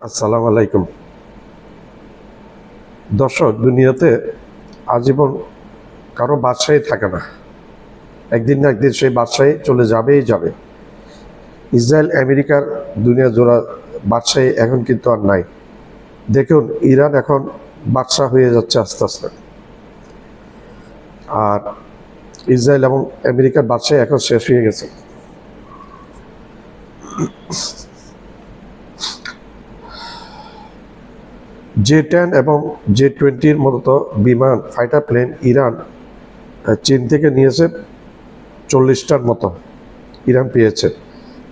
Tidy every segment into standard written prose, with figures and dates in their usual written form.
আসসালামু আলাইকুম। দর্শক, দুনিয়াতে আজীবন কারো বাদশাহী থাকে না। একদিন না একদিন সেই বাদশাহী চলে যাবেই যাবে। ইসরায়েল আমেরিকার দুনিয়া জোড়া বাদশাহী এখন কিন্তু আর নাই। দেখুন, ইরান এখন বাদশাহ হয়ে যাচ্ছে আস্তে আস্তে। আর ইসরায়েল এবং আমেরিকার বাদশাহী এখন শেষ হয়ে গেছে। J-10 এবং J-20 মতো বিমান ফাইটার প্লেন ইরান চীন থেকে নিয়েছে 40টার মতো। ইরান পেয়েছে,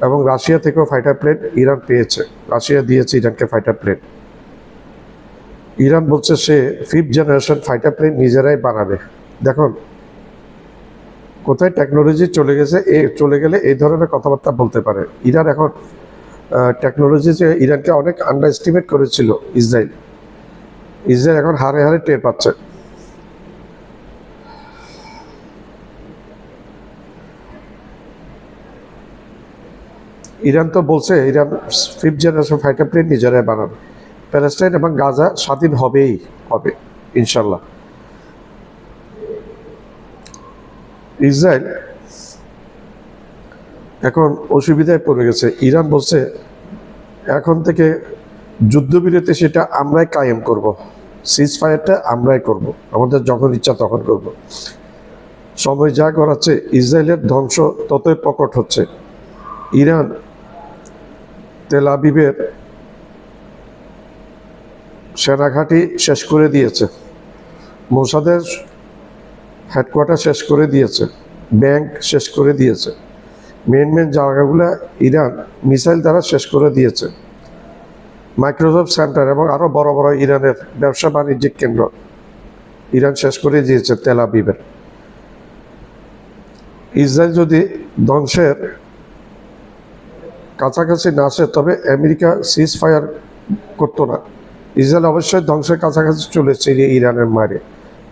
এবং রাশিয়া থেকেও ফাইটার প্লেন ইরান পেয়েছে। রাশিয়া দিয়েছে ইরানকে ফাইটার প্লেন। ইরান বলছে সে 5th জেনারেশন ফাইটার প্লেন নিজেরাই বানাবে। দেখুন কোথায় টেকনোলজি চলে গেলে এই ধরনের কথাবার্তা বলতে পারে। ইরান এখন টেকনোলজি যে ইরানকে অনেক আন্ডার এস্টিমেট করেছিল ইসরায়েল এখন হারে হারে টের পাচ্ছে। ইরান তো বলছে Iran 5th generation fighter plane নিজেরাই বানাবে। প্যালেস্টাইন এবং গাজা স্বাধীন হবে ইনশাল্লাহ। ইসরায়েল এখন অসুবিধায় পড়ে গেছে। ইরান বলছে এখন থেকে যুদ্ধবিরতি সেটা আমরাই কায়েম করব, সিজ ফায়ারটা আমরাই করব, আমাদের যখন ইচ্ছা তখন করব। সময় যা করাচ্ছে ইসরায়েলের ধ্বংস ততই প্রকট হচ্ছে। ইরান তেল আবিবের সেনাঘাঁটি শেষ করে দিয়েছে, মোসাদের হেডকোয়ার্টার শেষ করে দিয়েছে, ব্যাংক শেষ করে দিয়েছে, মেন জায়গাগুলো ইরান মিসাইল দ্বারা শেষ করে দিয়েছে। মাইক্রোসফট সেন্টার এবং আরও বড় বড় ইরানের ব্যবসা বাণিজ্যিক কেন্দ্র ইরান শেষ করে দিয়েছে তেল আবিবের। ইসরায়েল যদি ধ্বংসের কাছাকাছি না আসে তবে আমেরিকা সিজ ফায়ার করতো না। ইসরায়েল অবশ্যই ধ্বংসের কাছাকাছি চলেছে ইরানের মারে,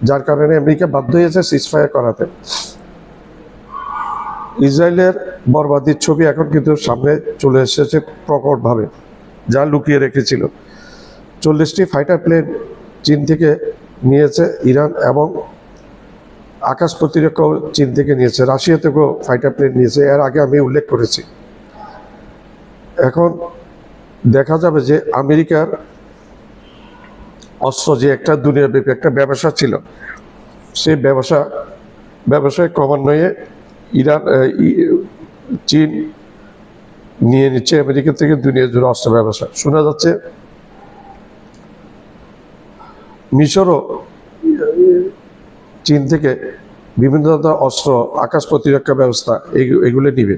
যার কারণে আমেরিকা বাধ্য হয়েছে সিজ ফায়ার করাতে। ইসরায়েলের বরবাদির ছবি এখন কিন্তু সামনে চলে এসেছে প্রকটভাবে, যা লুকিয়ে রেখেছিল। 40টি ফাইটার প্লেন চীন থেকে নিয়েছে ইরান, এবং আকাশ প্রতিরক্ষাও চীন থেকে নিয়েছে। রাশিয়া থেকেও ফাইটার প্লেন নিয়েছে, এর আগে আমি উল্লেখ করেছি। এখন দেখা যাবে যে আমেরিকার অস্ত্র যে একটা দুনিয়াব্যাপী একটা ব্যবসা ছিল, সেই ব্যবসায় ক্রমান্বয়ে চীন নিয়ে নিচ্ছে আমেরিকা থেকে দুনিয়া জুড়ে অস্ত্র ব্যবসা। শোনা যাচ্ছে মিশরও চীন থেকে বিভিন্ন ধরনের অস্ত্র, আকাশ প্রতিরক্ষা ব্যবস্থা এগুলো নিবে।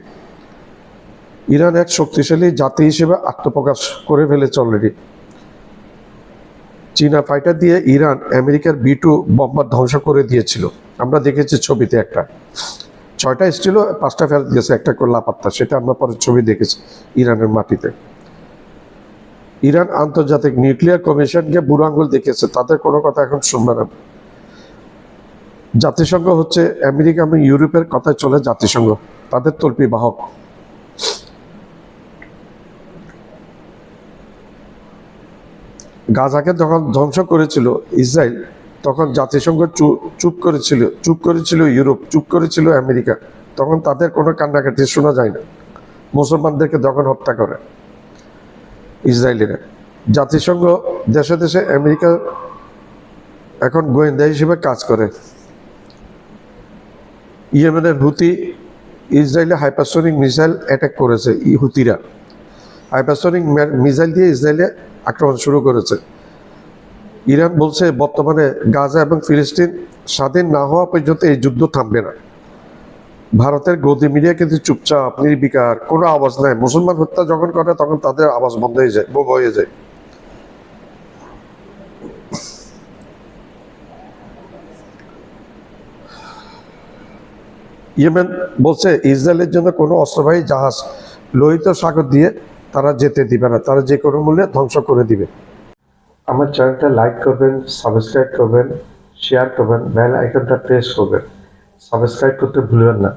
ইরান এক শক্তিশালী জাতি হিসেবে আত্মপ্রকাশ করে ফেলেছে অলরেডি। চীনা ফাইটার দিয়ে ইরান আমেরিকার B-2 বোম্বার ধ্বংস করে দিয়েছিল। আমরা দেখেছি ছবিতে, একটা 6টা এসেছিল, 5টা ফেরত গেছে, একটা করে লাপাত্তা। সেটা আমরা পরে ছবি দেখেছি ইরানের মাটিতে। ইরান আন্তর্জাতিক নিউক্লিয়ার কমিশনকে বুড়ো আঙুল দেখিয়েছে, তাদের কোনো কথা এখন শুনবে না। জাতিসংঘ হচ্ছে আমেরিকা এবং ইউরোপের কথায় চলে জাতিসংঘ, তাদের তল্পি বাহক। গাজাকে যখন ধ্বংস করেছিল ইসরায়েল, তখন জাতিসংঘ চুপ করেছিল ইউরোপ, চুপ করেছিল আমেরিকা। তখন তাদের কোনো কান্নাকাটি শোনা যায় না। মুসলমানদেরকে যখন হত্যা করে ইসরায়েলিরা, জাতিসংঘ দেশে দেশে আমেরিকা এখন গোয়েন্দা হিসেবে কাজ করে। ইয়েমেনের হুতি ইসরায়েলে হাইপারসনিক মিসাইল অ্যাটাক করেছে। হুতিরা হাইপারসনিক মিসাইল দিয়ে ইসরায়েলে আক্রমণ শুরু করেছে। ইরান বলছে বর্তমানে গাজা এবং ফিলিস্তিন স্বাধীন না হওয়া পর্যন্ত এই যুদ্ধ থামবে না। ভারতের গদি মিডিয়া কিন্তু চুপচাপ, নির্বিকার, কোনো আওয়াজ নাই। মুসলমান হত্যা যখন করে তখন তাদের আওয়াজ বন্ধ হয়ে যায়, বোবা হয়ে যায়। ইয়েমেন বলছে ইসরায়েলের জন্য কোনো অস্ত্রবাহী জাহাজ লোহিত সাগর দিয়ে তারা যেতে দিবে না, তারা যে কোনো মূল্যে ধ্বংস করে দিবে। আমার চ্যানেলটা লাইক করবেন, সাবস্ক্রাইব করবেন, শেয়ার করবেন, বেল আইকনটা প্রেস করবেন। সাবস্ক্রাইব করতে ভুলবেন না।